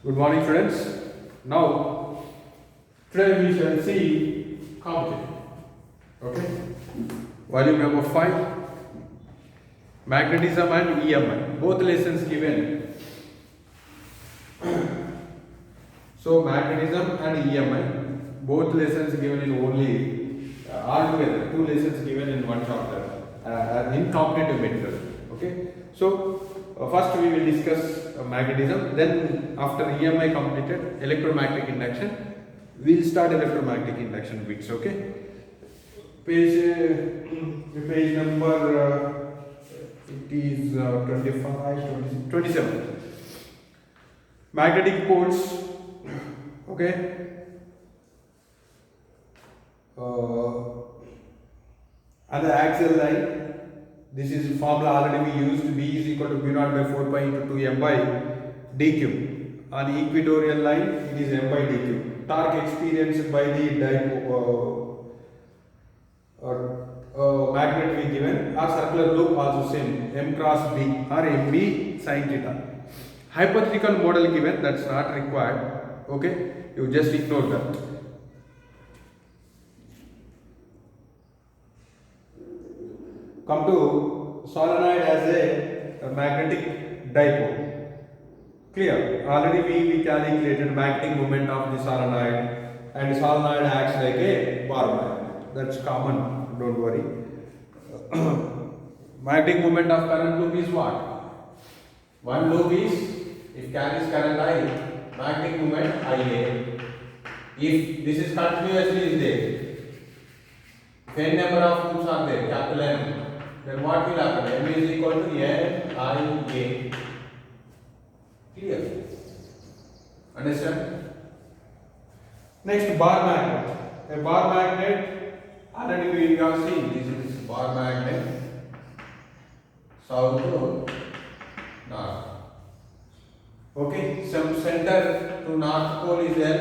Good morning, students. Now, today we shall see competition. Okay. Volume number 5, magnetism and EMI. Both lessons given. So, magnetism and EMI, both lessons given in only altogether 2 lessons given in one chapter in competitive medical. Okay. So, first we will discuss magnetism, then after EMI completed, electromagnetic induction, we will start electromagnetic induction bits. Okay. Page number it is 25, 26, 27. Magnetic poles. Okay. And the axial line. This is formula already we used. B is equal to B naught by 4 pi into 2 m by dq. On the equatorial line, it is m by dq. Torque experienced by the magnet we given, or circular loop also same, m cross b or mb sin theta. Hypothetical model given, that's not required. Okay, you just ignore that. Come to solenoid as a magnetic dipole. Clear? Already we calculated magnetic moment of the solenoid, and solenoid acts like a bar magnet. That's common, don't worry. Magnetic moment of current loop is what? One loop is, if carries current I, magnetic moment IA. If this is continuously is there, if n number of loops are there, capital N, then what will happen? M is equal to N I A. Clear? Understand? Next, bar magnet. A bar magnet, already we have seen, this is bar magnet, south to north. Okay, some center to north pole is L,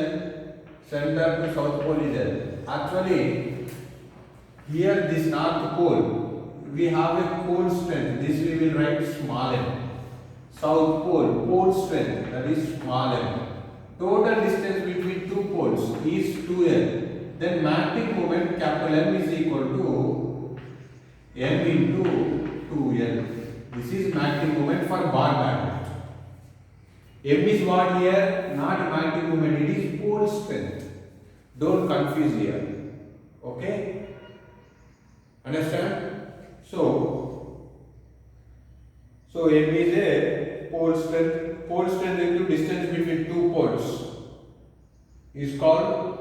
center to south pole is L. Actually, here this north pole, we have a pole strength, this we will write small m. South pole, pole strength, that is small m. Total distance between two poles is 2L. Then magnetic moment capital M is equal to M into 2L. This is magnetic moment for bar magnet. M is what here? Not magnetic moment, it is pole strength. Don't confuse here. Okay? Understand? So M is a pole strength. Pole strength into distance between two poles is called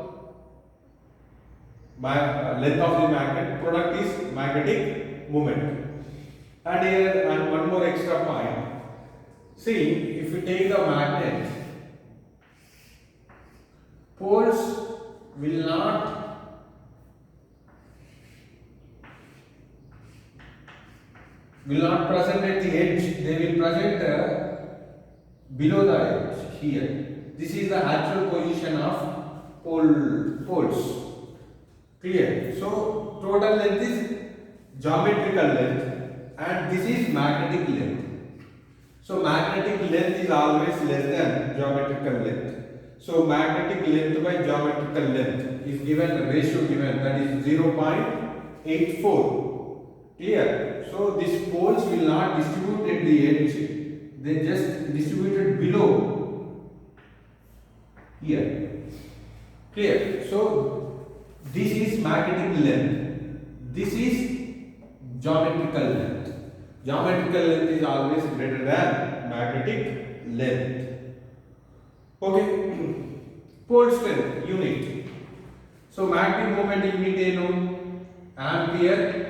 length of the magnet. Product is magnetic moment. And here and one more extra point. See, if we take the magnet, poles will not present at the edge, they will present below the edge here. This is the actual position of poles. Clear? So, total length is geometrical length and this is magnetic length. So, magnetic length is always less than geometrical length. So, magnetic length by geometrical length is given, ratio given, that is 0.84. Clear? So these poles will not distribute at the edge, they just distributed below here. Clear? So this is magnetic length, this is geometrical length. Geometrical length is always greater than magnetic length. Okay. Pole strength unit. So magnetic moment unit ಏನು? Ampere.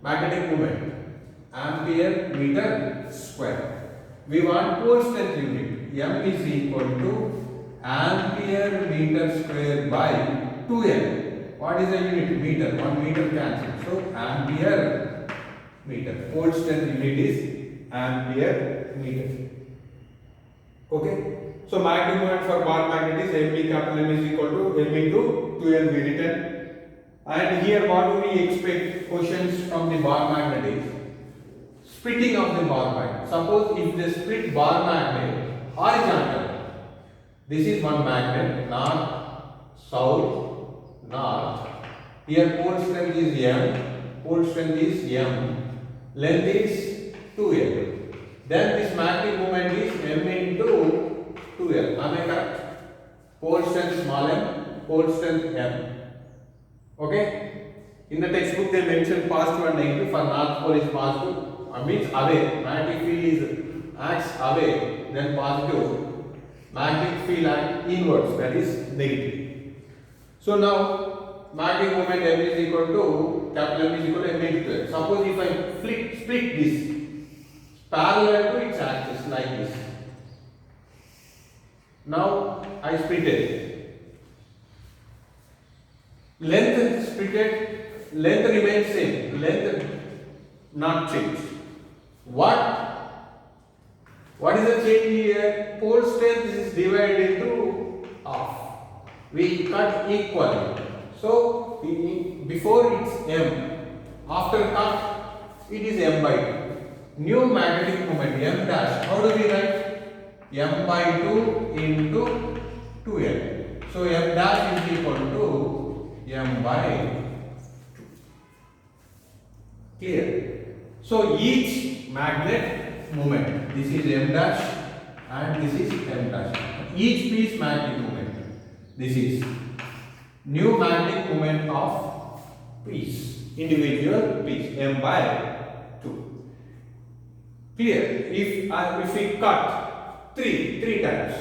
Magnetic moment, ampere meter square. We want pole strength unit. M is equal to ampere meter square by 2L. What is the unit? Meter. 1 meter cancel. So ampere meter. Pole strength unit is ampere meter. Okay. So magnetic moment for bar magnet is MB capital M is equal to M into 2L we written. And here what do we expect questions from the bar magnet is splitting of the bar magnet. Suppose if they split bar magnet horizontal, this is one magnet, north, south, north. Here pole strength is M, pole strength is M, length is 2L. Then this magnetic moment is M into 2L. Am I correct? Pole strength small m, pole strength M. Okay? In the textbook they mentioned positive and negative. For north pole is positive, means away. Magnetic field is acts away, then positive. Magnetic field acts inwards, that is negative. So now magnetic moment M is equal to capital M is equal to M into 2L. Suppose if I split this parallel to its axis like this. Now I split it. Length splitted, length remains same, length not changed. What is the change here? Pole strength is divided into half. We cut equally. So before it's M, after cut it is M by 2. New magnetic moment M dash. How do we write? M by 2 into 2L. So M dash is equal to M by 2. Clear? So each magnet moment, this is M dash and this is M dash. Each piece magnetic moment. This is new magnetic moment of piece, individual piece, M by 2. Clear? If we cut three times,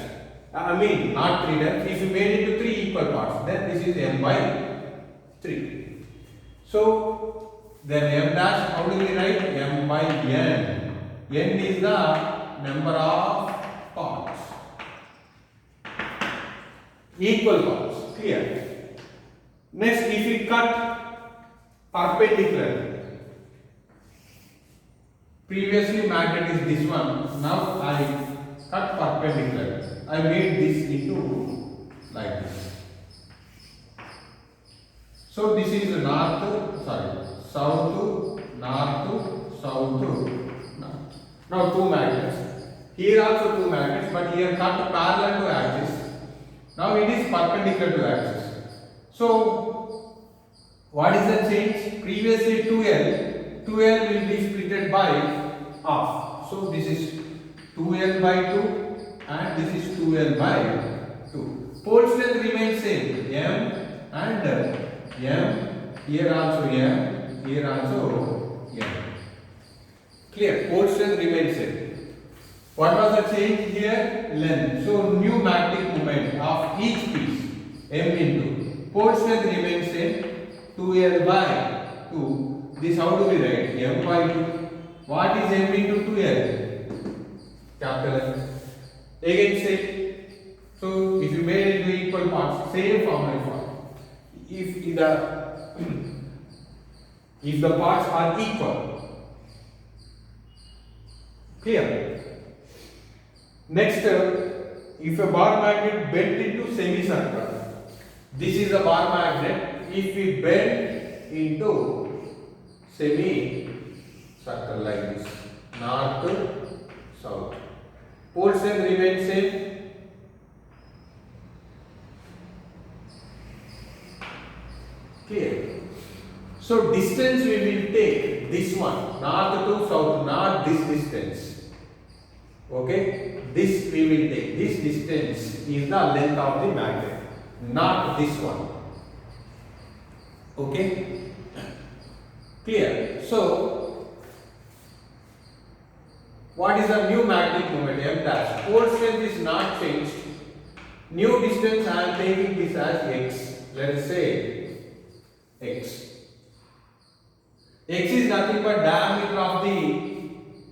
I mean not 3 times, if you made it to 3 equal parts, then this is M by 3. So then M dash, how do we write? M by N. N is the number of parts. Equal parts. Clear? Next, if we cut perpendicular. Previously magnet is this one. Now I cut perpendicular. I made this into like this. So this is south, north, south, north. Now two magnets. Here also two magnets, but here cut parallel to axis. Now it is perpendicular to axis. So what is the change? Previously 2L will be splitted by half. So this is 2L by 2 and this is 2L by 2. Pole strength remains same. M and M. Here also M. Here also M. Clear? Pole strength remains same. What was the change here? Length. So new magnetic moment of each piece M into. Pole strength remains same. 2L by 2. This how do we write? M by 2. What is M into 2L? Capital M. Again same. So if you made it into equal parts, same formula form. If the parts are equal. Clear? Next, if a bar magnet bent into semicircle, this is a bar magnet. If we bend into semicircle like this, north, south, pole strength remains same. Clear? So distance we will take this one, north to south, not this distance. Okay, this we will take. This distance is the length of the magnet, not this one. Okay, clear? So what is the new magnetic moment? M dash. Pole strength is not changed. New distance I am taking this as x. Let us say x. X is nothing but diameter of the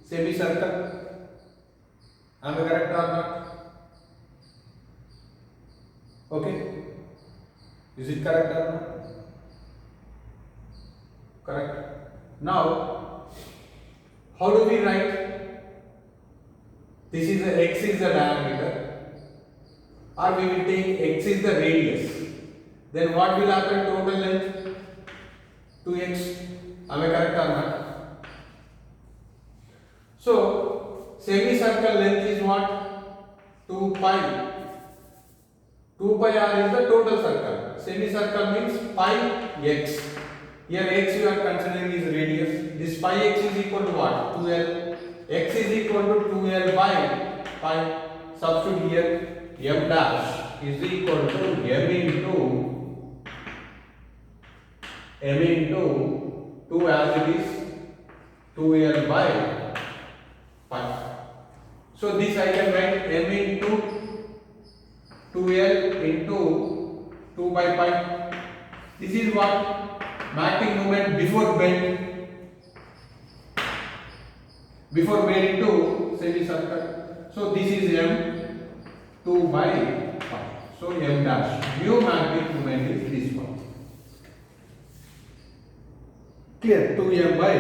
semicircle. Am I correct or not? Okay. Is it correct or not? Correct. Now, how do we write? This is the x is the diameter, or we will take x is the radius. Then what will happen? Total length 2x. Am I correct or not? So semicircle length is what? 2 pi. 2 pi r is the total circle. Semicircle means pi x. Here x you are considering is radius. This pi x is equal to what? 2l. X is equal to 2l by pi. Substitute here. M dash is equal to m into 2 as it is 2l by pi. So this I can write m into 2l into 2 by pi. This is what? Magnetic moment before bend into semicircle. So this is m 2 by pi. So m dash. New magnetic moment is this one. Clear? 2m by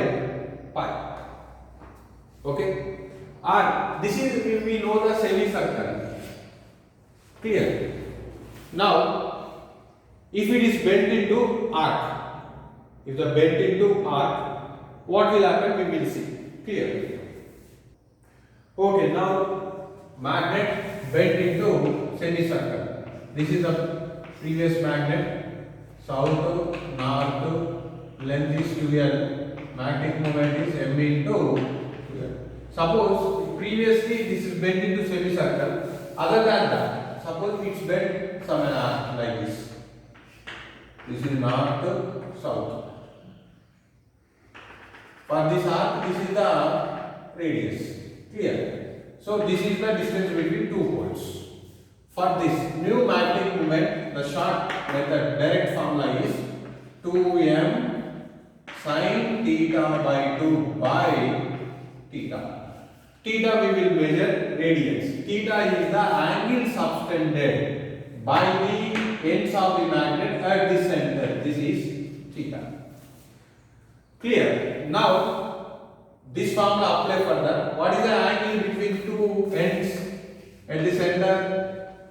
pi. Okay. And this is if we know the semicircle. Clear? Now, if it is bent into arc, if the bent into arc, what will happen? We will see. Clear? Okay. Now, magnet bent into semicircle. This is the previous magnet. South, north, length is 2l. Magnetic moment is m into 2l. Suppose previously this is bent into semicircle. Other than that, suppose it's bent somewhere like this. This is north, south. For this arc, this is the radius. Clear? So this is the distance between two poles. For this new magnetic moment, the short method direct formula is 2m sin theta by 2 by theta. Theta we will measure radians. Theta is the angle subtended by the ends of the magnet at the center. This is theta. Clear? Now this formula apply further. What is the angle between two ends at the center?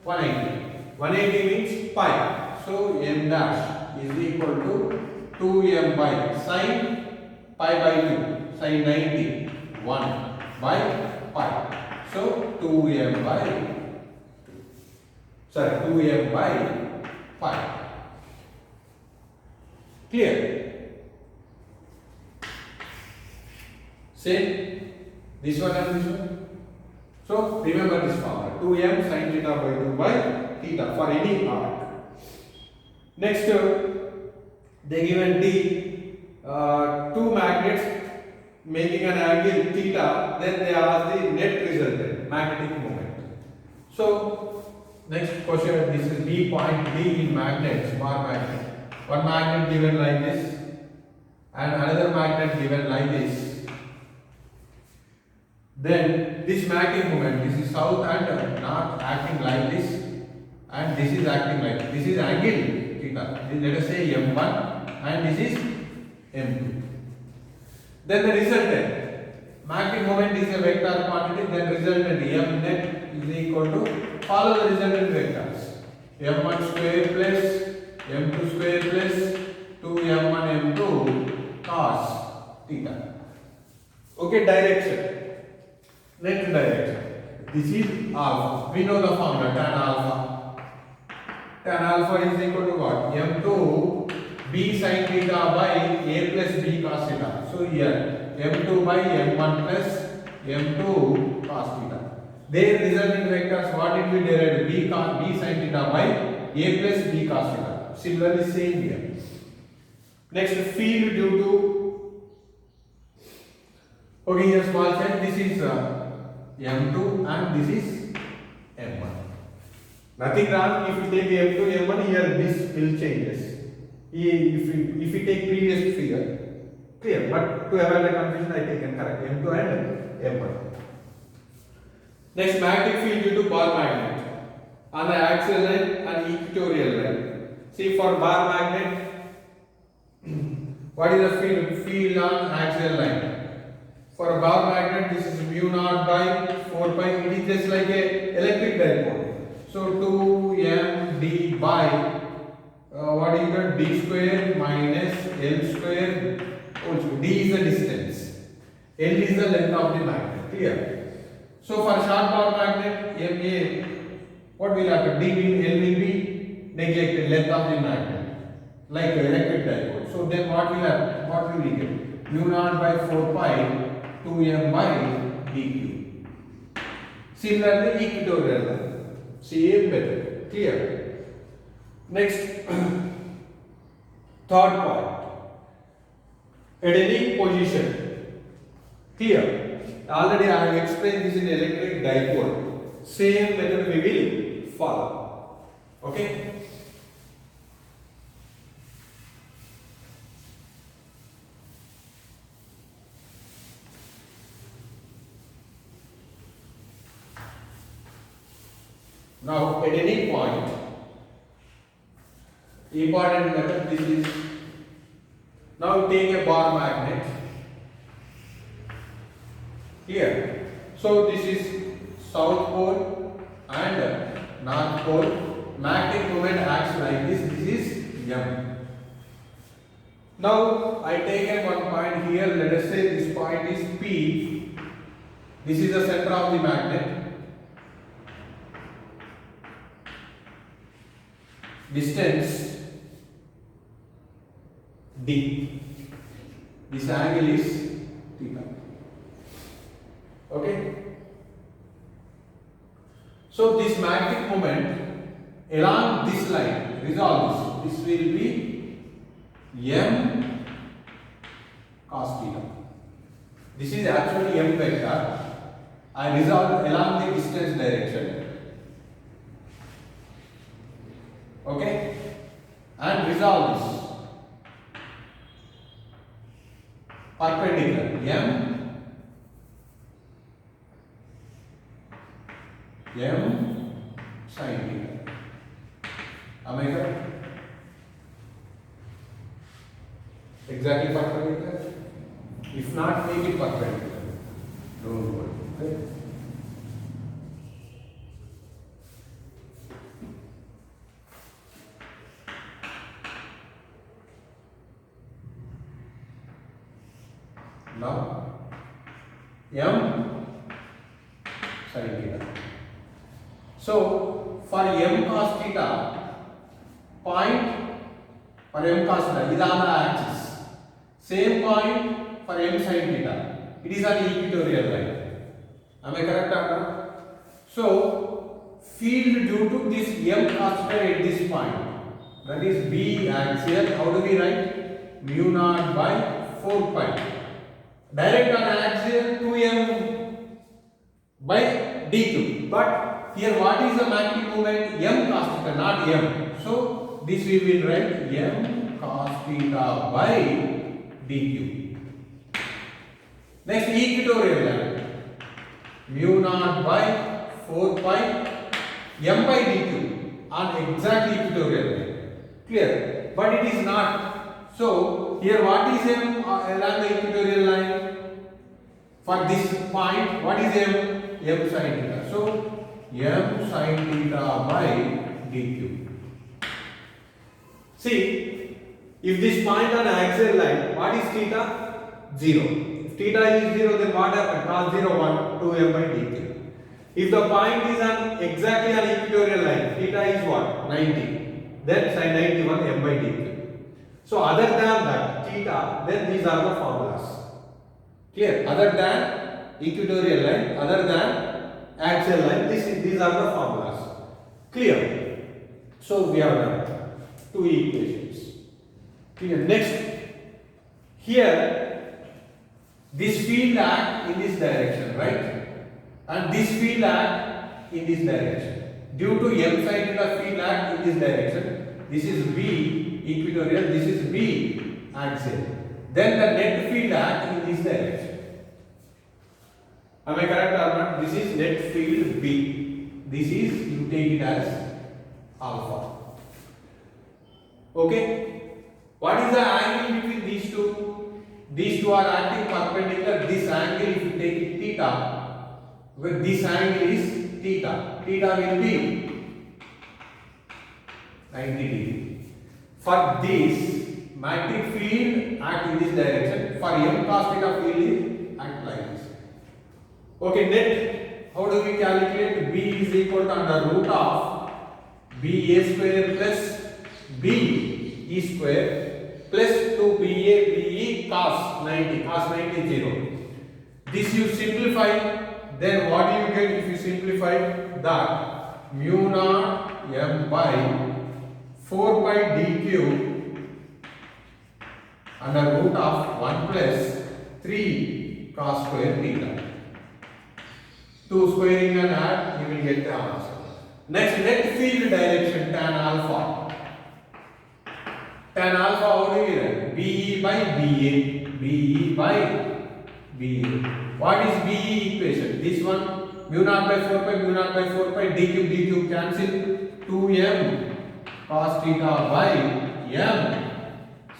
180. 180 means pi. So m dash is equal to 2m by sin pi by 2 sin 90 1 by pi. So 2m by 2m by pi. Clear? Same this one and this one. So remember this formula 2m sin theta by 2 by theta for any arc. Next they given the two magnets making an angle theta, then they ask the net resultant magnetic moment. So next question, this is B point D in magnets, bar magnet. One magnet given like this and another magnet given like this. Then this magnetic moment, this is south and north acting like this and this is acting like this. This is angle theta. Let us say m1 and this is m2. Then the resultant magnetic moment is a vector quantity. Then resultant m net is equal to, follow the resultant vectors, m1 square plus m2 square plus 2m1 m2 cos theta. Okay, direction. Next direction. This is alpha. We know the formula tan alpha. Tan alpha is equal to what? m2 b sin theta by a plus b cos theta. So here m2 by m1 plus m2 cos theta. Their resultant vectors, what it will derive? B sin theta by a plus b cos theta. Similarly same here. Next, field due to, okay, here small set. This is m2 and this is m1. Nothing wrong if you take m2 m1, here this will changes. If you take previous figure, clear. But to avoid the confusion, I taken correct m2 and m1. Next, magnetic field due to bar magnet on the axial line and equatorial line. See, for bar magnet, what is the field on axial line? For a bar magnet, this is mu naught by 4 pi. It is just like a electric dipole. So 2md by what is the d square minus l square whole square. D is the distance, l is the length of the magnet. Clear? So for short bar magnet, MA, what will happen? D will, L will be neglected, length of the magnet, like electric dipole. So then what will happen? What will we get? Mu naught by 4 pi 2m by dq. Similarly, equatorial line, same method. Clear? Next, third point. At any position. Clear? Already I have explained this in electric dipole. Same method we will follow. Okay? Now, at any point, important method this is. Now take a bar magnet. Here. So this is south pole and north pole. Magnetic moment acts like this. This is M. Now I take one point here. Let us say this point is P. This is the center of the magnet. Distance D. This angle is theta. Okay. So this magnetic moment along this line, resolve this. This will be M cos theta. This is actually M vector. I resolve along the distance direction. Okay, and resolve this perpendicular M sin theta. Am I correct? Exactly perpendicular? If not, make it perpendicular. Don't worry. Okay? Now, M sin theta. So, for M cos theta, point for M cos theta is on the axis. Same point for M sin theta. It is on the equatorial line. Am I correct or not? So, field due to this M cos theta at this point, that is B axial. How do we write? Mu naught by 4 pi. Direct on axial 2m by dq. But here what is the magnetic moment? M cos theta, not m. So this we will write m cos theta by dq. Next, equatorial line. Mu naught by 4 pi m by dq on exact equatorial line. Clear? But it is not. So here what is m along the equatorial line? For this point, what is m? M sin theta. So m sin theta by dq. See, if this point on axial line, what is theta? 0. If theta is 0, then what happens? Cos 0, 1, 2m by dq. If the point is on exactly on equatorial line, theta is what? 90. Then sin 91 m by dq. So other than that theta, then these are the formulas. Clear? Other than equatorial line, other than axial line, these are the formulas. Clear? So we have done 2 equations. Clear? Next, here this field act in this direction, right? And this field act in this direction. Due to m sin theta field act in this direction, this is B equatorial, this is B axial. Then the net field act in this direction. Am I correct or not? This is net field B. This is, you take it as alpha. Okay? What is the angle between these two? These two are acting perpendicular. This angle, if you take it theta, where this angle is theta. Theta will be 90 degree. For this, magnetic field act in this direction. For m cos theta field is act like this. Okay, net. How do we calculate? B is equal to under root of B A square plus B E square plus 2BA BE cos 90. Cos 90 is 0. This you simplify. Then what do you get if you simplify that? Mu naught M by 4 pi d cube under root of 1 plus 3 cos square theta. 2 squaring and add, you will get the answer. Next, net field direction tan alpha. Tan alpha, how do you write? BE by BA. BE by BA. What is BE equation? This one, mu naught by 4 pi, mu naught by 4 pi, d cube cancel. 2m cos theta by m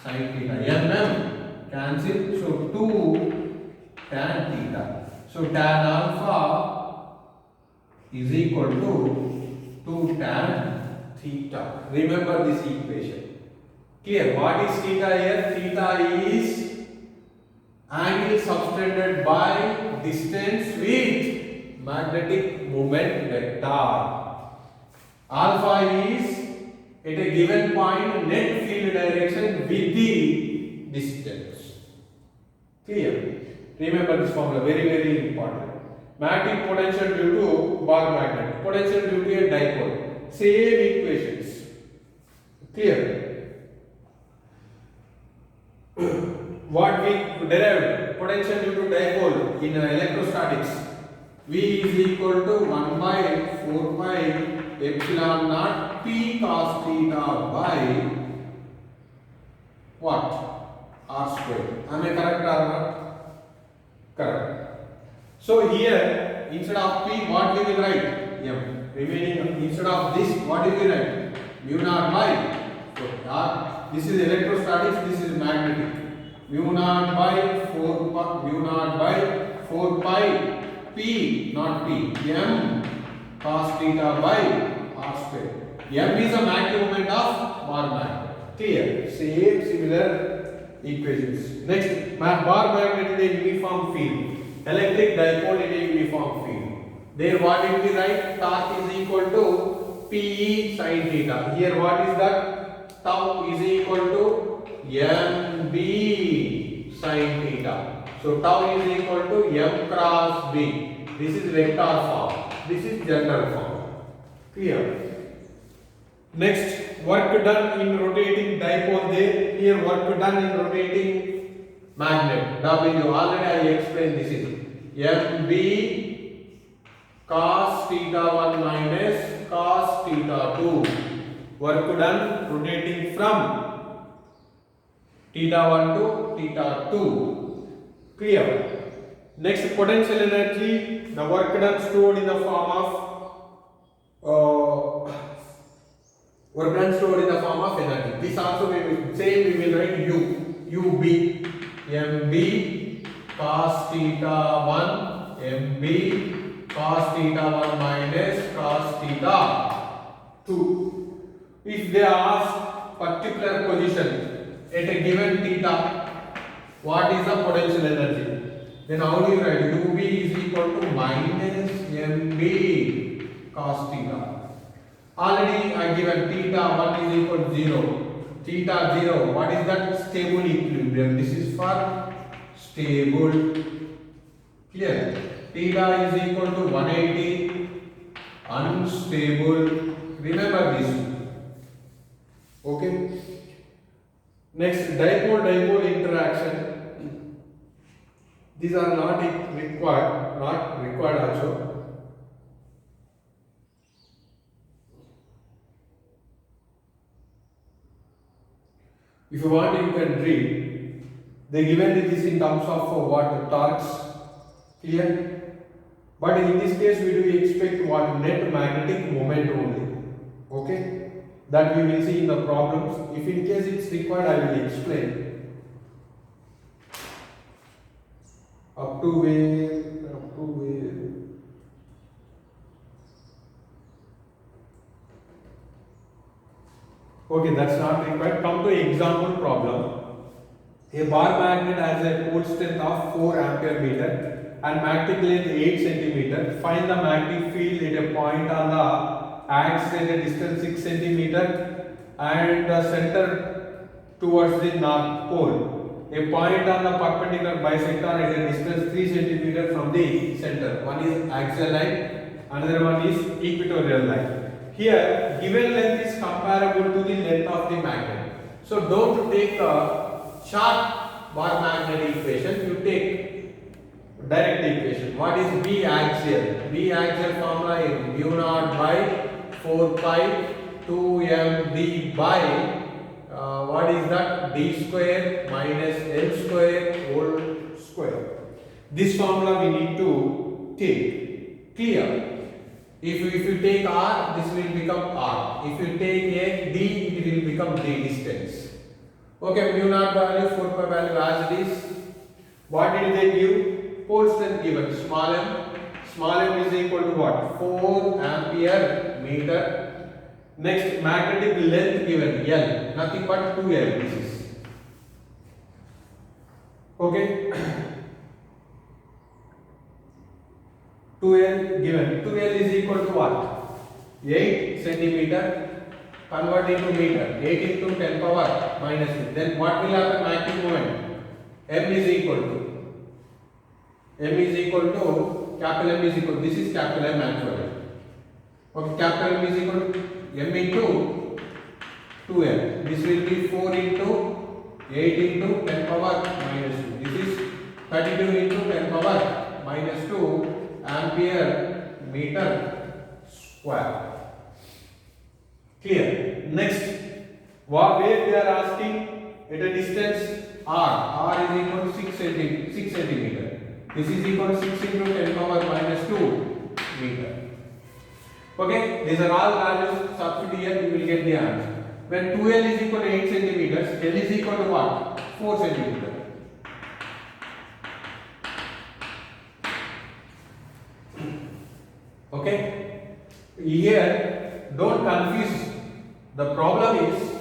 sin theta. mm cancel. So 2 tan theta. So tan alpha is equal to 2 tan theta. Remember this equation. Clear? What is theta here? Theta is angle subtended by distance with magnetic moment vector. Alpha is at a given point net field direction with the distance. Clear? Remember this formula, very very important. Magnetic potential due to bar magnet, potential due to a dipole. Same equations. Clear? What we derived? Potential due to dipole in electrostatics. V is equal to 1 by 4 pi epsilon naught P cos theta by what? R square. Am I correct or not? Correct. So here instead of P what we will write? M. Remaining instead of this what we will write? Mu naught by 4 R. This is electrostatics, this is magnetic. Mu naught by 4 pi P not P M cos theta by R square. M is a magnetic moment of bar magnet. Clear? Same similar equations. Next, bar magnet in a uniform field. Electric dipole in a uniform field. There what it will write? Torque is equal to PE sin theta. Here what is that? Tau is equal to MB sin theta. So tau is equal to M cross B. This is vector form. This is general form. Clear? Next, work done in rotating dipole there. Here work done in rotating magnet. W. Already I explained this is MB cos theta 1 minus cos theta 2. Work done rotating from theta 1 to theta 2. Clear? Next, potential energy, the work done stored in the form of energy. This also we will write U. UB MB cos theta 1 MB cos theta 1 minus cos theta 2. If they ask particular position at a given theta, what is the potential energy? Then how do you write? UB is equal to minus MB cos theta. Already I given theta 1 is equal to 0. Theta 0. What is that? Stable equilibrium. This is for stable. Clear? Theta is equal to 180. Unstable. Remember this. Okay. Next, dipole interaction. These are not required also. If you want, you can read. They given this in terms of what torques. Clear? But in this case, we do expect what net magnetic moment only. Okay? That we will see in the problems. If in case it's required, I will explain. Up to where. Okay, that's not required. Come to example problem. A bar magnet has a pole strength of 4 ampere meter and magnetic length 8 centimeter. Find the magnetic field at a point on the axis at a distance 6 centimeter and the center towards the north pole. A point on the perpendicular bisector at a distance 3 centimeter from the center. One is axial line, another one is equatorial line. Here, given length is comparable to the length of the magnet. So don't take a short bar magnet equation, you take direct equation. What is B axial? B axial formula is mu naught by 4 pi 2md by what is that? D square minus L square whole square. This formula we need to take. Clear? If you take R, this will become R. If you take a D, it will become D distance. Okay, mu naught value, 4 pi value as it is. What did they give? Pole strength given, small m. Small m is equal to what? 4 ampere meter. Next, magnetic length given, L. Nothing but 2L this is. Okay. 2L given. 2L is equal to what? 8 centimeter. Convert into meter. 8 into 10 power minus 2. Then what will happen? Magnetic moment. M is equal to capital M is equal. This is capital M actually. Okay, capital M is equal to M into 2L. This will be 4 into 8 into 10 power minus 2. This is 32 into 10 power minus 2 ampere meter square. Clear? Next, where they are asking at a distance R. R is equal to 6 centimeter. This is equal to 6 into 10 power minus 2 meter. Okay, these are all values. Substitute here, you will get the answer. When 2L is equal to 8 centimeters, L is equal to what? 4 centimeters. Okay, here don't confuse. The problem is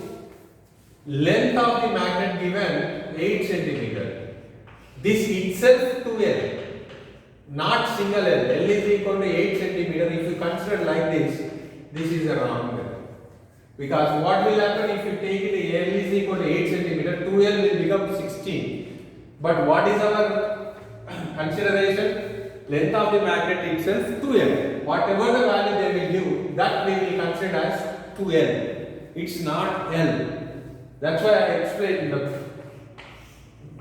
length of the magnet given 8 centimeter. This itself 2L. Not single L. L is equal to 8 centimeter. If you consider like this is a wrong L. Because what will happen if you take it L is equal to 8 centimeter, 2L will become 16. But what is our consideration? Length of the magnet itself 2L. Whatever the value they will give, that we will consider as 2L. It's not L. That's why I explained the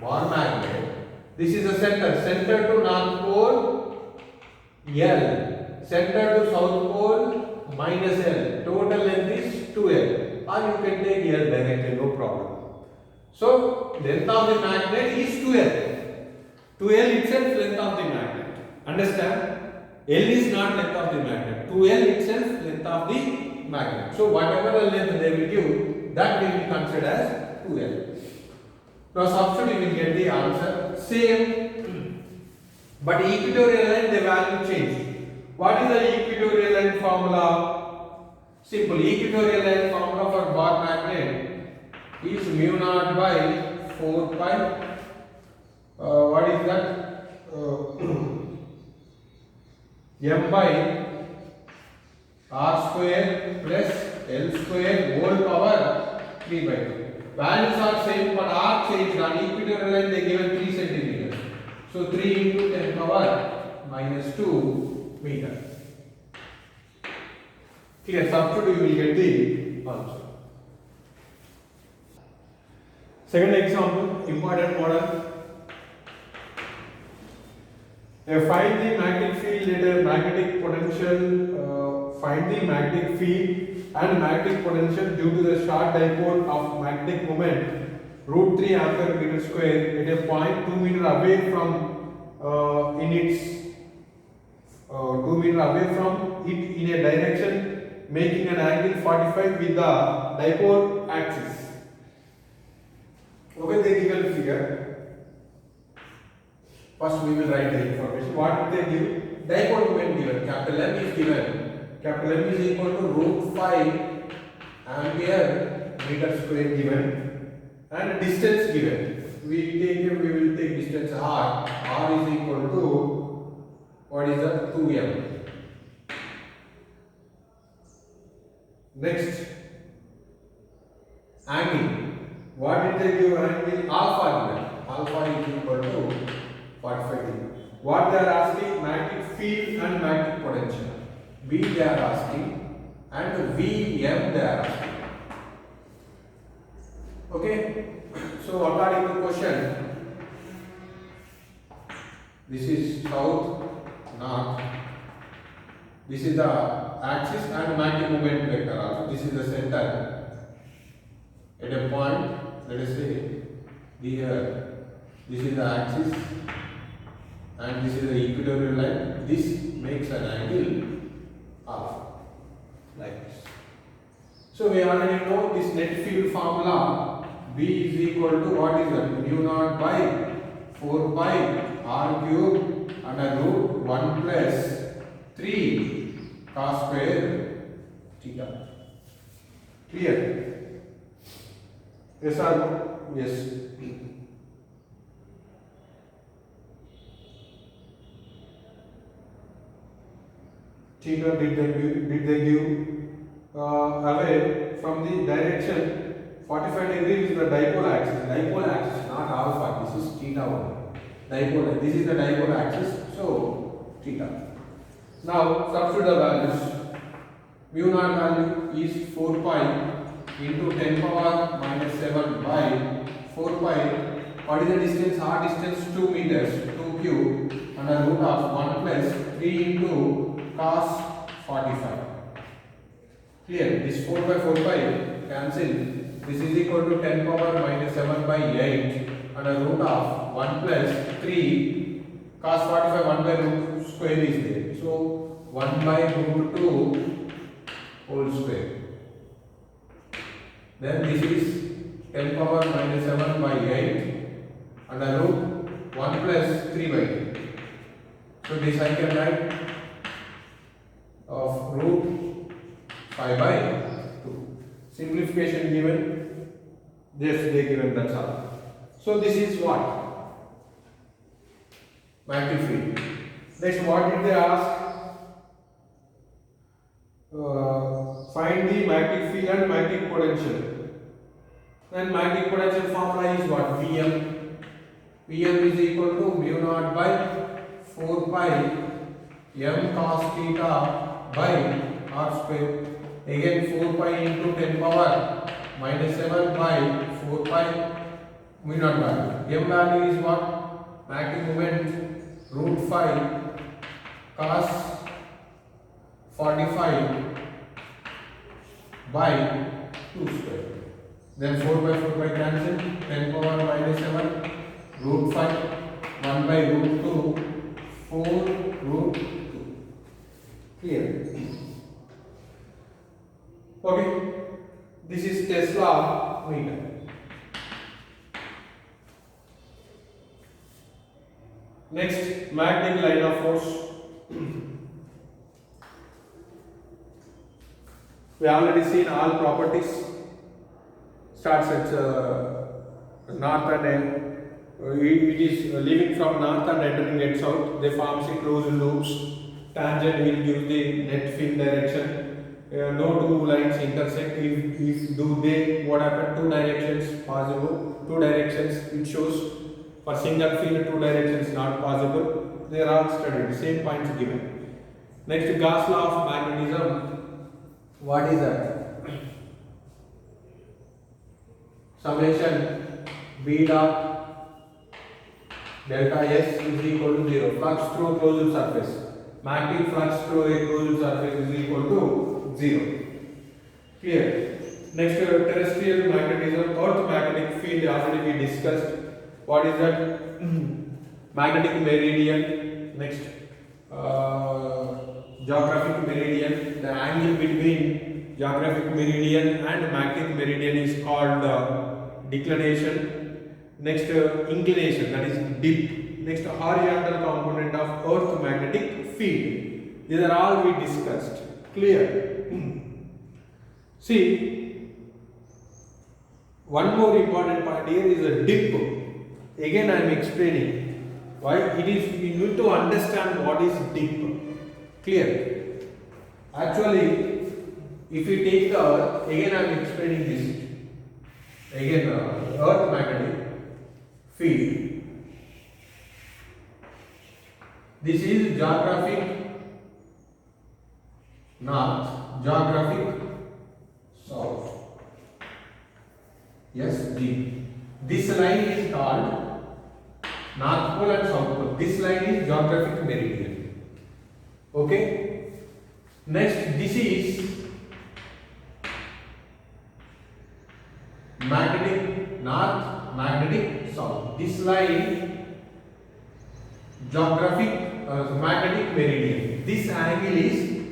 bar magnet. This is the center. Center to north pole L. Center to south pole minus L. Total length is 2L. Or you can take L directly, no problem. So length of the magnet is 2L. 2L itself length of the magnet. Understand? L is not length of the magnet. 2L itself length of the magnet. So whatever the length they will give, that we will consider as 2L. Now substitute you will get the answer same, but equatorial line the value changed. What is the equatorial line formula? Simple. Equatorial line formula for bar magnet is mu naught by 4 pi. What is that? M by R square plus L square whole power 3 by 2. Values are same but R changed. On equatorial line they given 3 centimeters. So 3 into 10 power minus 2 meter. Clear? Substitute you will get the answer. Second example, important model. Find the magnetic field at a magnetic potential. Find the magnetic field and magnetic potential due to the short dipole of magnetic moment root 3 ampere meter square at a point 2 meter away from in its 2 meter away from it in a direction making an angle 45 with the dipole axis. Okay, they given figure. First we will write the information. What did they give? Dipole moment given. Capital M is given. Capital M is equal to root 5 ampere meter square given and distance given. We will take distance R. R is equal to What is that? 2m. Next, angle. What did they give angle? Alpha given. Alpha is equal to 45 degree. What they are asking? Magnetic field and magnetic potential. B they are asking and Vm they are asking. Okay. So according to question, this is south, north. This is the axis and magnetic moment vector also. This is the center. At a point, let us say here, this is the axis and this is the equatorial line. This makes an angle alpha, like this. So we already know this net field formula. B is equal to what is that? Mu naught by 4 pi r cube under root 1 plus 3 cos square theta. Clear? Yes or no? Yes. Theta did they give away from the direction 45 degrees is the dipole axis. Dipole axis, not alpha. This is theta only. Dipole. This is the dipole axis. So theta. Now substitute the values. Mu naught value is 4 pi into 10 power minus 7 by 4 pi. What is the distance? R distance 2 meters. 2 cube under root of 1 plus 3 into cos 45. Clear? This 4 pi cancel. This is equal to 10 power minus 7 by 8 under root of 1 plus 3 cos 45 1 by root square is there. So 1 by root 2 whole square. Then this is 10 power minus 7 by 8 under root 1 plus 3 by 2. So this I can write of root 5 by 2. Simplification given. Yes, they given, that's all. So this is what? Magnetic field. Next, what did they ask? Find the magnetic field and magnetic potential. Then magnetic potential formula is what? Vm. Vm is equal to mu naught by 4 pi m cos theta by r square. Again 4 pi into 10 power minus 7 by 4 pi mu naught value. M value is what? Magnetic moment root 5 cos 45 by 2 square. Then 4 by 4 by cancel. 10 power minus 7 root 5 1 by root 2 4 root 2. Clear? Okay. This is Tesla meter. Next, magnetic line of force. We already seen all properties. Starts at north and it is leaving from north and entering at south. They forms a closed loops. Tangent will give the net field direction. No two lines intersect. If do they, what happened? Two directions possible. Two directions it shows. For single field, two directions not possible. They are all studied. Same points given. Next, Gauss law of magnetism. What is that? Summation B dot delta S is equal to 0. Flux through closed surface. Magnetic flux through a closed surface is equal to 0. Clear? Next, terrestrial magnetism, earth magnetic field already we discussed. What is that? Magnetic meridian. Next, geographic meridian. The angle between geographic meridian and magnetic meridian is called declination. Next, inclination, that is dip. Next, horizontal component of earth magnetic field. These are all we discussed. Clear? See, one more important point here is a dip. Again I am explaining. Why? It is, you need to understand what is dip. Clear? Actually, if you take the earth, again I am explaining this. Again, earth magnetic field. This is geographic north, geographic south. Yes, G. This line is called North Pole and South Pole. This line is geographic meridian. Okay. Next, this is magnetic north, magnetic south. This line geographic magnetic meridian. This angle is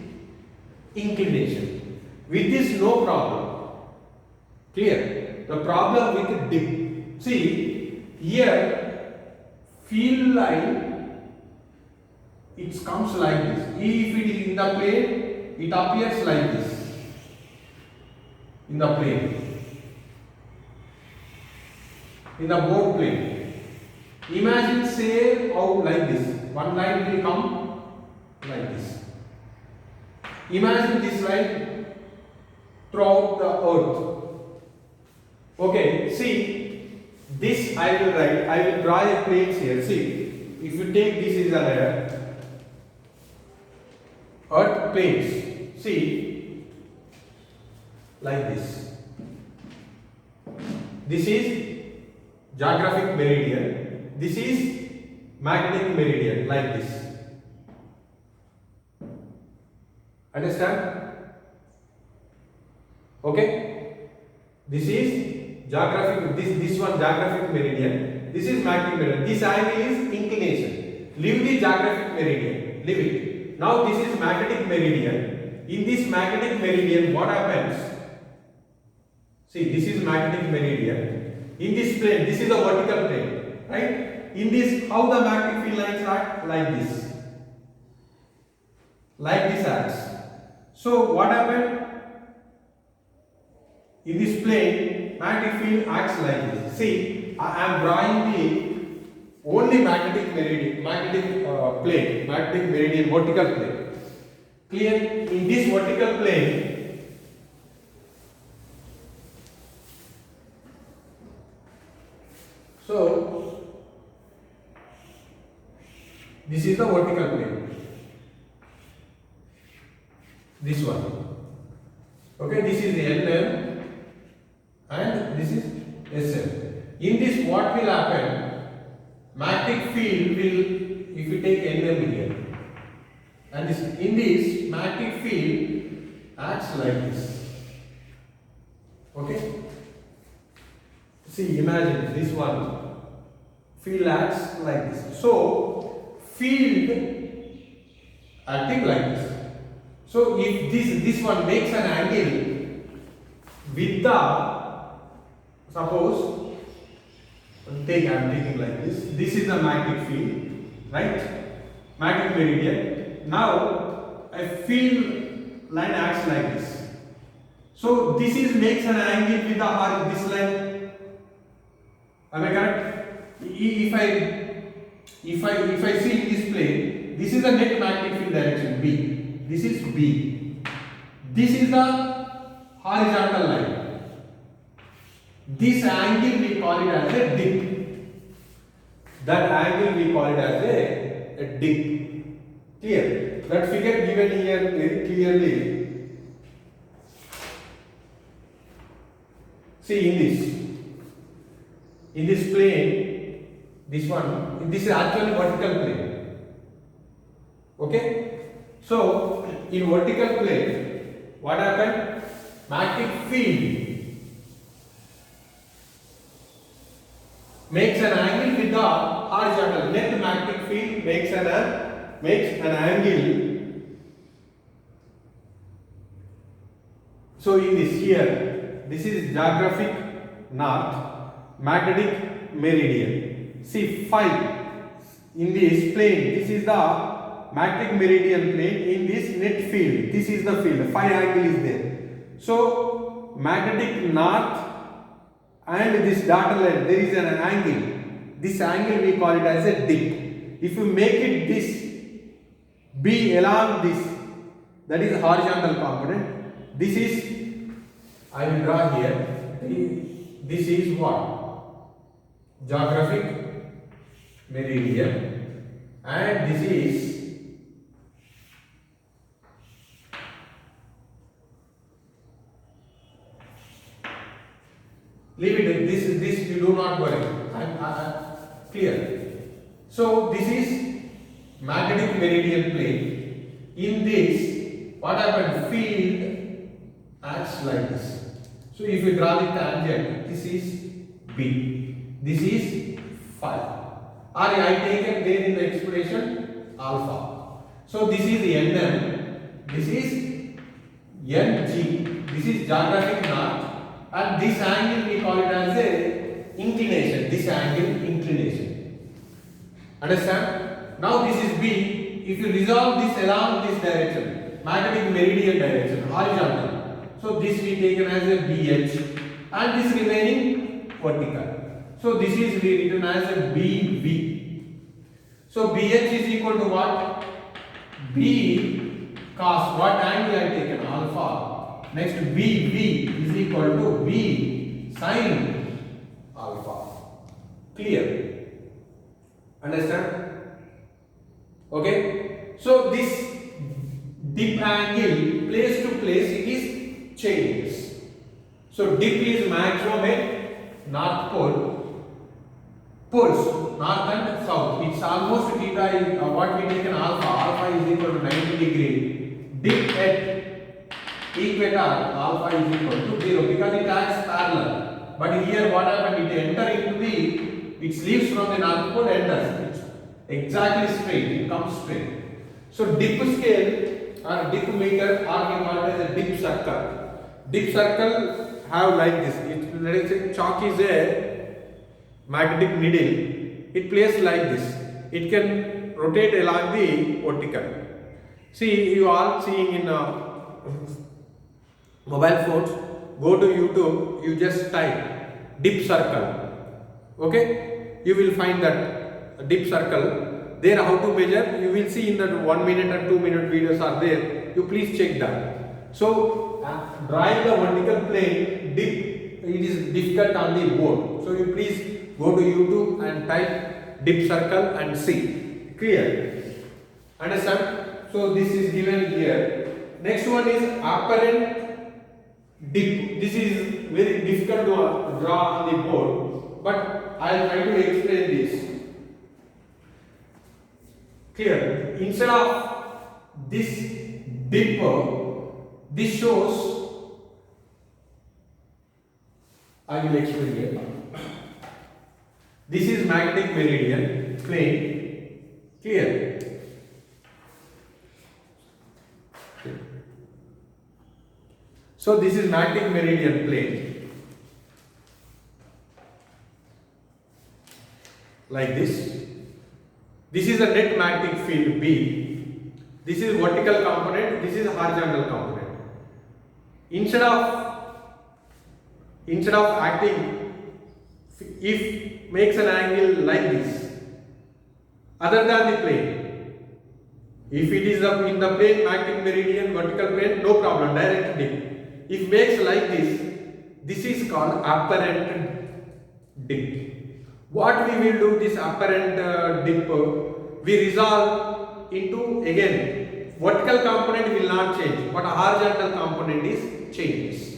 inclination. With this, no problem. Clear? The problem with dip. See, here field line, it comes like this. If it is in the plane, it appears like this. In the plane. In the board plane. Imagine, say, out like this. One line will come like this. Imagine this line throughout the earth. Okay, see, this I will write, I will draw a plane here. See, if you take this is an earth planes, see, like this. This is geographic meridian, this is magnetic meridian, like this. Understand? Okay? This is geographic, this one geographic meridian, this is magnetic meridian. This angle is inclination. Leave the geographic meridian, leave it. Now this is magnetic meridian. In this magnetic meridian, what happens? See, this is magnetic meridian. In this plane, this is a vertical plane, right? In this, how the magnetic field lines act? Like this. Like this acts. So what happened? In this plane, magnetic field acts like this. See, I am drawing the only magnetic meridian, plane, magnetic meridian, vertical plane. Clear? In this vertical plane, so this is the vertical plane. This one. Okay, this is the LM. And this is SM. In this, what will happen? Magnetic field will, if you take NM here, and this, in this, magnetic field acts like this. Okay? See, imagine this one. Field acts like this. So, field acting like this. So, if this one makes an angle with the, suppose, I am taking like this. This is the magnetic field, right? Magnetic meridian. Now, a field line acts like this. So, this is makes an angle with the this line. Am I correct? If I see in this plane, this is the net magnetic field direction B. This is B. This is the horizontal line. This angle we call it as a dip. That angle we call it as a dip. Clear? That figure given here very clearly. See, in this plane, this one, this is actually vertical plane. Okay? So, in vertical plane, what happened? Magnetic field makes an angle with the horizontal. Net magnetic field makes an angle. So in this here, this is geographic north, magnetic meridian. See, phi in this plane, this is the magnetic meridian plane. In this net field, this is the field. Phi angle is there. So magnetic north and this dotted line, there is an angle. This angle we call it as a dip. If you make it this, B along this, that is horizontal component. This is, I will draw here, this is what? Geographic meridian, and this is leave it, this you do not worry, I clear. So this is magnetic meridian plane. In this, what happened? Field acts like this. So if you draw the tangent, this is B, this is phi. Or I taken there in the expression alpha. So this is Nm, this is Ng, this is geographic north, and this angle we call it as a inclination. This angle inclination. Understand? Now this is B. If you resolve this along this direction, magnetic meridian direction, horizontal. So this we taken as a BH, and this remaining vertical. So this is written as a BV. So BH is equal to what? B cos, what angle I taken? Alpha. Next BV is equal to B sin alpha. Clear? Understand? Okay. So this dip angle place to place it is changes. So dip is maximum at north pole. Poles, north and south. It's almost theta is what we taken alpha. Alpha is equal to 90 degree. Dip at equator, alpha is equal to 0 because it acts parallel. But here what happened? It enter into the, it leaves from the north pole, enters. It's exactly straight. It comes straight. So dip scale or dip meter, or we call it as a dip circle. Dip circle have like this. It, let us say chalk is a magnetic needle, it plays like this. It can rotate along the vertical. See, you are seeing in mobile phones, go to YouTube, you just type dip circle. Okay, you will find that dip circle. There how to measure, you will see in that 1 minute and 2 minute videos are there. You please check that. So drawing the vertical plane dip, it is difficult on the board. So you please go to YouTube and type dip circle and see. Clear? Understand? So this is given here. Next one is apparent dip. This is very difficult to draw on the board, but I will try to explain this. Clear? Instead of this dip, this shows, I will explain here. This is magnetic meridian plane. Clear? So this is magnetic meridian plane. Like this. This is a net magnetic field B. This is vertical component. This is horizontal component. Instead of acting, if makes an angle like this, other than the plane. If it is up in the plane, magnetic meridian, vertical plane, no problem, direct dip. If makes like this is called apparent dip. What we will do this apparent dip, we resolve into, again, vertical component will not change, but a horizontal component is changes.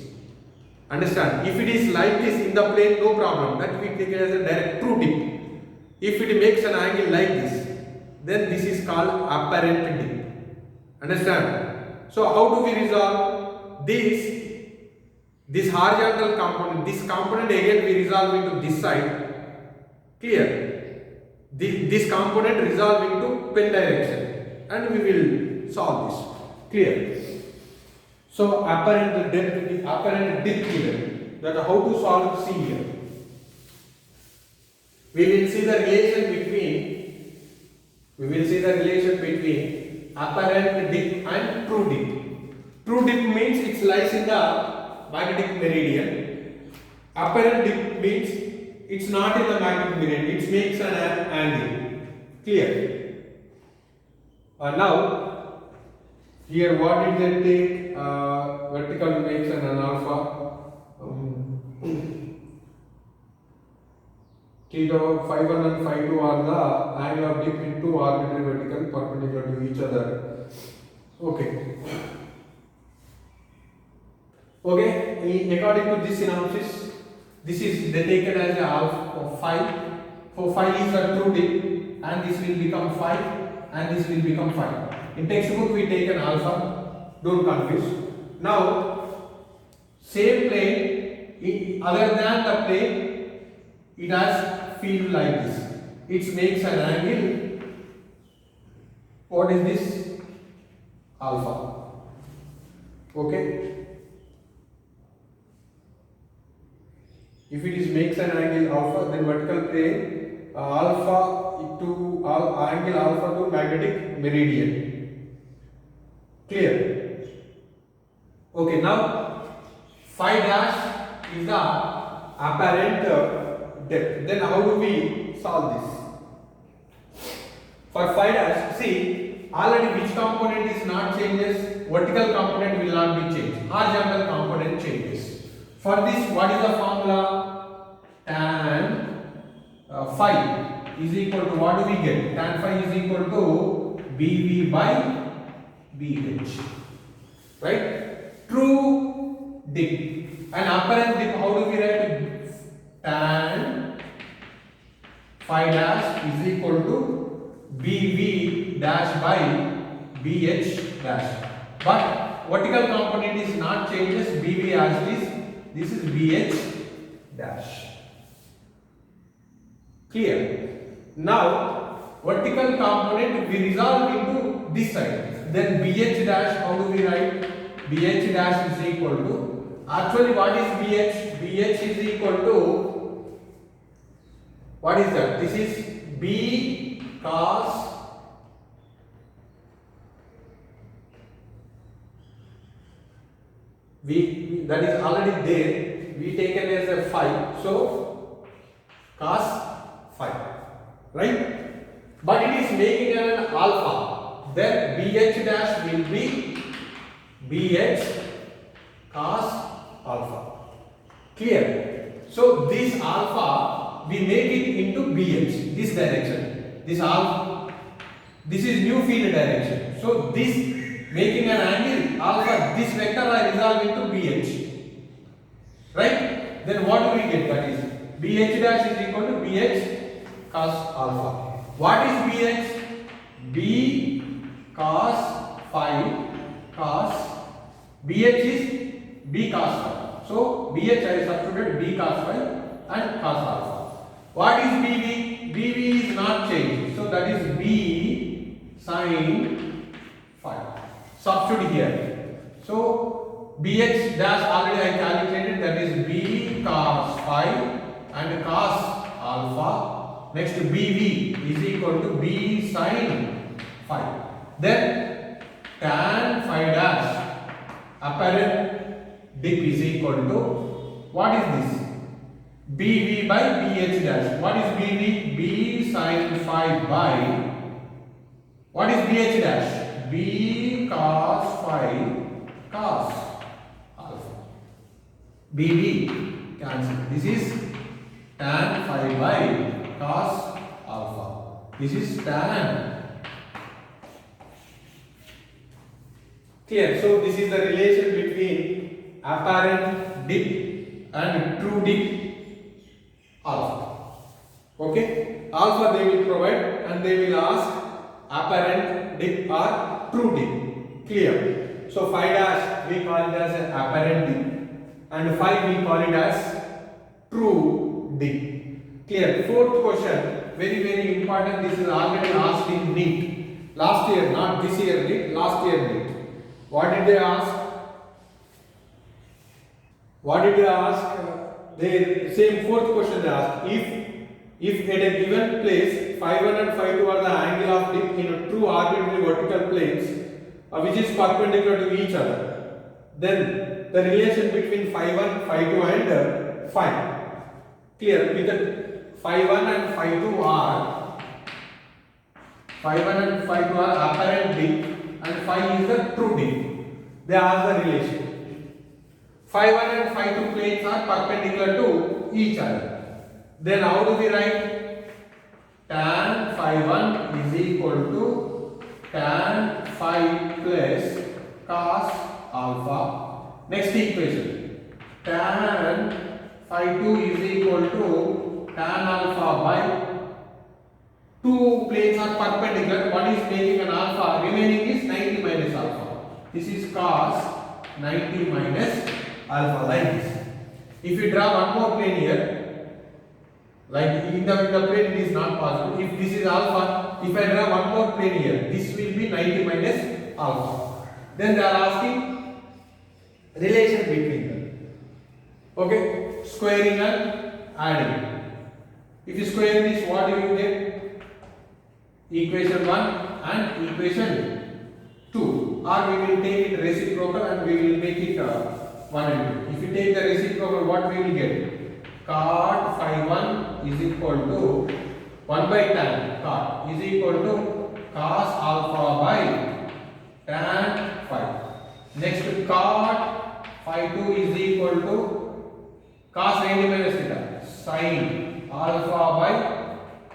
Understand? If it is like this in the plane, no problem. That we take it as a direct true dip. If it makes an angle like this, then this is called apparent dip. Understand? So how do we resolve this horizontal component? This component again we resolve into this side. Clear? This component resolve into pen direction, and we will solve this. Clear? So apparent dip here. That how to solve, see here. We will see the relation between apparent dip and true dip. True dip means it lies in the magnetic meridian. Apparent dip means it's not in the magnetic meridian. It makes an angle. Clear? Now, here what did they take? Vertical makes an alpha. Theta 5 1 and 5 2 are the angle of dip in two arbitrary vertical perpendicular to each other. Okay. Okay. According to this synopsis, this is they taken as a alpha of 5. For 5 is a true dip, and this will become 5. And this will become 5. In textbook we take an alpha, don't confuse. Now, same plane, other than the plane, it has field like this. It makes an angle. What is this? Alpha. Okay. If it is makes an angle alpha, then vertical plane alpha to angle alpha to magnetic meridian. Clear? Okay, now phi dash is the apparent depth. Then how do we solve this? For phi dash, see, already which component is not changes? Vertical component will not be changed. Horizontal component changes. For this, what is the formula? Tan phi is equal to, what do we get? Tan phi is equal to BV by BH. Right? True dip. And apparent dip, how do we write? Tan phi dash is equal to BV dash by BH dash. But vertical component is not changes. BV as it is. This is BH dash. Clear? Now, vertical component we resolve into this side. Then BH dash, how do we write? BH dash is equal to, actually what is BH? BH is equal to, what is that? This is B cos that is already there. We taken as a phi. So, cos phi. Right? But it is making an alpha. Then BH dash will be BH cos alpha. Clear? So this alpha we make it into BH, this direction. This alpha, this is new field direction. So this making an angle alpha, this vector I resolve into BH. Right? Then what do we get? That is BH dash is equal to BH cos alpha. What is BH? B cos phi cos. BH is B cos phi. So BH I substituted B cos phi and cos alpha. What is BV? BV is not changed. So that is B sin phi. Substitute here. So BH dash already I calculated, that is B cos phi and cos alpha. Next BV is equal to B sin phi. Then tan phi dash apparent dip is equal to, what is this? BV by BH dash. What is BV? B sin phi by, what is BH dash? B cos phi cos alpha. BV cancel. This is tan phi by cos alpha. This is tan. Clear? So this is the relation between apparent dip and true dip alpha. Okay? Alpha they will provide and they will ask apparent dip or true dip. Clear? So phi dash we call it as an apparent dip and phi we call it as true dip. Clear? Fourth question, very important. This is already asked in NEET. Last year, not this year NEET, last year NEET. What did they ask? What did they ask? The same fourth question they asked. If at a given place phi 1 and phi 2 are the angle of dip in a true arbitrary vertical planes which is perpendicular to each other, then the relation between phi 1, phi 2 and phi. Clear? With the phi 1 and phi 2 are Phi 1 and phi 2 are apparent dip and phi is the true dip. They are the relation. Phi 1 and phi 2 planes are perpendicular to each other. Then how do we write? Tan phi 1 is equal to tan phi plus cos alpha. Next equation. Tan phi 2 is equal to tan alpha by two planes are perpendicular. One is making an alpha, remaining is 90 minus alpha. This is cos 90 minus alpha, like this. If you draw one more plane here, like in the plane it is not possible. If this is alpha, if I draw one more plane here, this will be 90 minus alpha. Then they are asking relation between them. Okay, squaring and adding. If you square this, what do you get? Equation 1 and equation 2. Or we will take it reciprocal and we will make it 1 and 2. If you take the reciprocal, what we will get? Cot phi 1 is equal to 1 by tan cot is equal to cos alpha by tan phi. Next, cot phi 2 is equal to cos 90 minus theta sin alpha by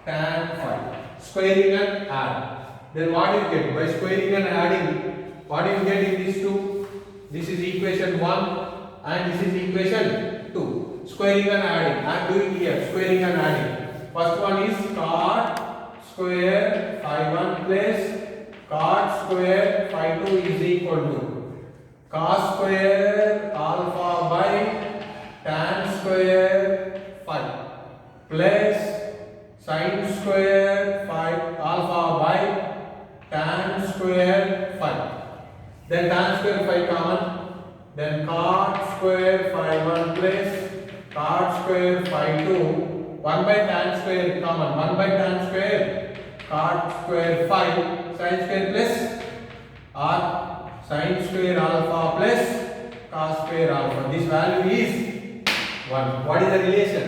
tan phi. Squaring and add. Then what do you get? By squaring and adding, what do you get in these two? This is equation 1 and this is equation 2. Squaring and adding. I am doing here squaring and adding. First one is cot square phi 1 plus cot square phi 2 is equal to cos square alpha by tan square phi plus sin square phi alpha by tan square phi. Then tan square phi common. Then cot square phi 1 plus cot square phi 2. 1 by tan square common. 1 by tan square cot square phi sin square plus or sin square alpha plus cos square alpha. This value is 1. What is the relation?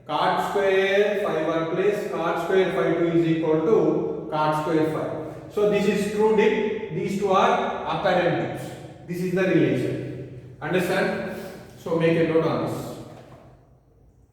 Cot square phi 1 plus cot square phi 2 is equal to cot square phi. So this is true dip. These two are apparent dips. This is the relation. Understand? So make a note on this.